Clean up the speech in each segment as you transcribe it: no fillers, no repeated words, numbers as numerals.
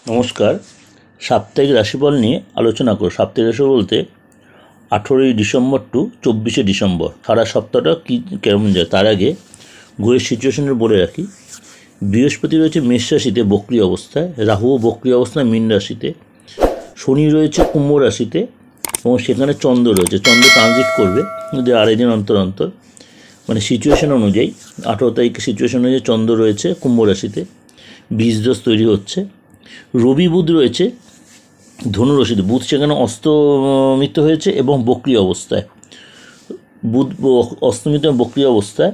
নমস্কার। সাপ্তাহিক রাশিফল নিয়ে আলোচনা করব। সাপ্তাহিক রাশি বলতে 18ই ডিসেম্বর টু 24শে ডিসেম্বর সারা সপ্তাহটা কী কেমন যায় তার আগে গ্রহের সিচুয়েশনের বলে রাখি। বৃহস্পতি রয়েছে মেষ রাশিতে বক্রী অবস্থায়, রাহুও বক্রী অবস্থায় মীন রাশিতে, শনি রয়েছে কুম্ভ রাশিতে এবং সেখানে চন্দ্র রয়েছে। চন্দ্র ট্রানজিট করবে যদি 2.5 দিন অন্তর অন্তর, মানে সিচুয়েশন অনুযায়ী 18 তারিখে সিচুয়েশন অনুযায়ী চন্দ্র রয়েছে কুম্ভ রাশিতে, বীজদোষ তৈরি হচ্ছে। রবি বুধ রয়েছে ধনু রাশিতে, বুধ সেখানে অস্তমিত হয়েছে এবং বক্রী অবস্থায়, বুধ অস্তমিত এবং বক্রী অবস্থায়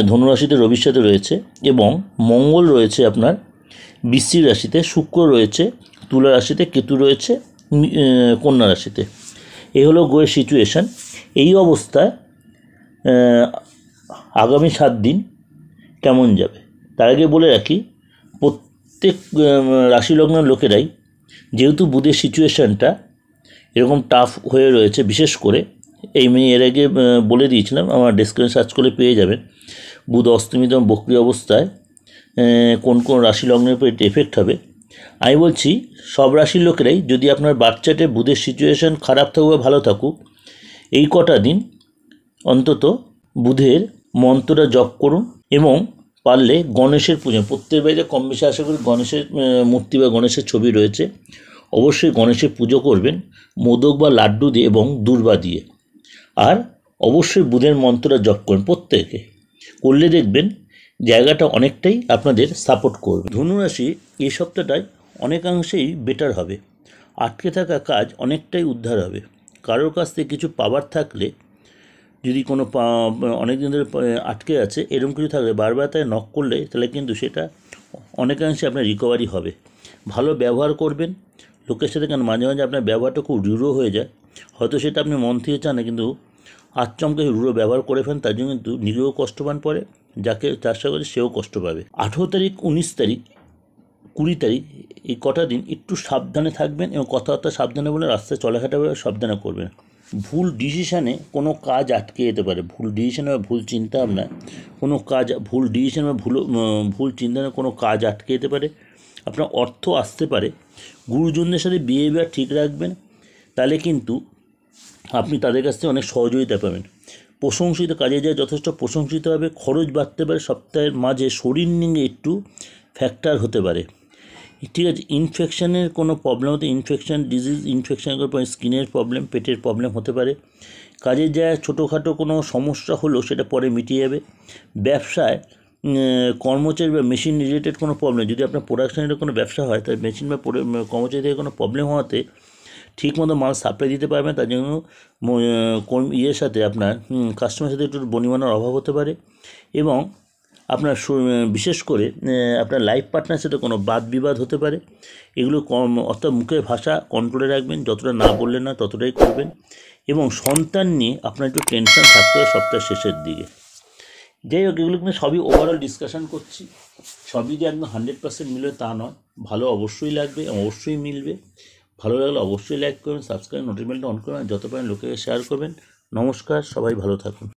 ধনু রাশিতে রবির সাথে রয়েছে, এবং মঙ্গল রয়েছে আপনার বৃশ্চিক রাশিতে, শুক্র রয়েছে তুলা রাশিতে, কেতু রয়েছে কন্যা রাশিতে। এই হলো গ্রহের সিচুয়েশান। এই অবস্থায় আগামী 7 দিন কেমন যাবে তার আগে বলে রাখি, প্রত্যেক রাশি লগ্নের লোকেরাই যেহেতু বুধের সিচুয়েশানটা এরকম টাফ হয়ে রয়েছে, বিশেষ করে এর আগে বলে দিয়েছিলাম, আমার ডেসক্রিপশন সার্চ করলে পেয়ে যাবেন বুধ অস্তমিত এবং বক্রী অবস্থায় কোন কোন রাশি লগ্নের উপর এফেক্ট হবে। আমি বলছি সব রাশির লোকেরাই, যদি আপনার বাচ্চাটে বুধের সিচুয়েশান খারাপ থাকুক বা ভালো থাকুক, এই কটা দিন অন্তত বুধের মন্ত্রটা জপ করুন এবং পারলে গণেশের পুজো, প্রত্যেক বাড়িতে কম বেশি আশা করি গণেশের মূর্তি বা গণেশের ছবি রয়েছে, অবশ্যই গণেশের পুজো করবেন মোদক বা লাড্ডু দিয়ে এবং দূর্বা দিয়ে। আর অবশ্যই বুধের মন্ত্রটা জপ করুন প্রত্যেকে, করলে দেখবেন জায়গাটা অনেকটাই আপনাদের সাপোর্ট করবে। ধনুরাশি এই সপ্তাহটায় অনেকাংশেই বেটার হবে, আটকে থাকা কাজ অনেকটাই উদ্ধার হবে। কারোর কাছ থেকে কিছু পাওয়ার থাকলে, যদি কোনো অনেক দিন ধরে আটকে আছে এরকম কিছু থাকলে বারবার তাই নক করলে তাহলে কিন্তু সেটা অনেকাংশে আপনার রিকভারি হবে। ভালো ব্যবহার করবেন লোকের সাথে, কারণ মাঝে মাঝে আপনার ব্যবহারটা খুব রূঢ় হয়ে যায়, হয়তো সেটা আপনি মন থেকে চান না, কিন্তু আচমকে রূঢ় ব্যবহার করে ফেলেন, তার জন্য কিন্তু নিজেও কষ্ট পান, পরে যাকে চার সাথে সেও কষ্ট পাবে। 18 তারিখ, 19 তারিখ, 20 তারিখ এই কটা দিন একটু সাবধানে থাকবেন এবং কথাবার্তা সাবধানে বলে, রাস্তায় চলাফেরা সাবধানে করবেন। ভুল ডিসিশানে কোনো কাজ আটকে যেতে পারে, ভুল ডিসিশানে বা ভুল চিন্তা ভাবনা কোনো কাজ, ভুল ডিসিশান বা ভুল চিন্তানে কোনো কাজ আটকে যেতে পারে। আপনার অর্থ আসতে পারে। গুরুজনদের সাথে বিহেভিয়ার ঠিক রাখবেন, তাহলে কিন্তু আপনি তাদের কাছ থেকে অনেক সহযোগিতা পাবেন। প্রশংসিত কাজে যায় যথেষ্ট প্রশংসিত হবে। খরচ বাড়তে পারে, সপ্তাহের মাঝে শরীর নিয়ে একটু ফ্যাক্টর হতে পারে, ঠিক আছে। ইনফেকশানের কোনো প্রবলেম হতে, ইনফেকশান ডিজিজ, ইনফেকশানের পরে স্কিনের প্রবলেম, পেটের প্রবলেম হতে পারে। কাজে যায় ছোটোখাটো কোনো সমস্যা হলেও সেটা পরে মিটিয়ে যাবে। ব্যবসায় কর্মচারী বা মেশিন রিলেটেড কোনো প্রবলেম, যদি আপনার প্রোডাকশানের কোনো ব্যবসা হয়, তার মেশিন বা কর্মচারী থেকে কোনো প্রবলেম হওয়াতে ঠিকমতো মাল সাপ্লাই দিতে পারবেন, তার জন্য ইয়ের সাথে আপনার কাস্টমারের সাথে একটু বনিবনার অভাব হতে পারে। এবং আপনার বিশেষ করে আপনার লাইফ পার্টনারের সাথে কোনো বাদ বিবাদ হতে পারে। এগুলো অর্থাৎ মুখের ভাষা কন্ট্রোলে রাখবেন, যতটা না বললেন না ততটাই করবেন। এবং সন্তান নিয়ে আপনার একটু টেনশন থাকতে হবে সপ্তাহের শেষের দিকে। যাই হোক, এগুলো কিন্তু সবই ওভারঅল ডিসকাশন করছি, সবই যে একদম 100% মিলবে তা নয়। ভালো অবশ্যই লাগবে, অবশ্যই মিলবে। ভালো লাগলে অবশ্যই লাইক করবেন, সাবস্ক্রাইব, নোটিফিকেশনটা অন করবেন, যত পারেন লোকেকে শেয়ার করবেন। নমস্কার, সবাই ভালো থাকুন।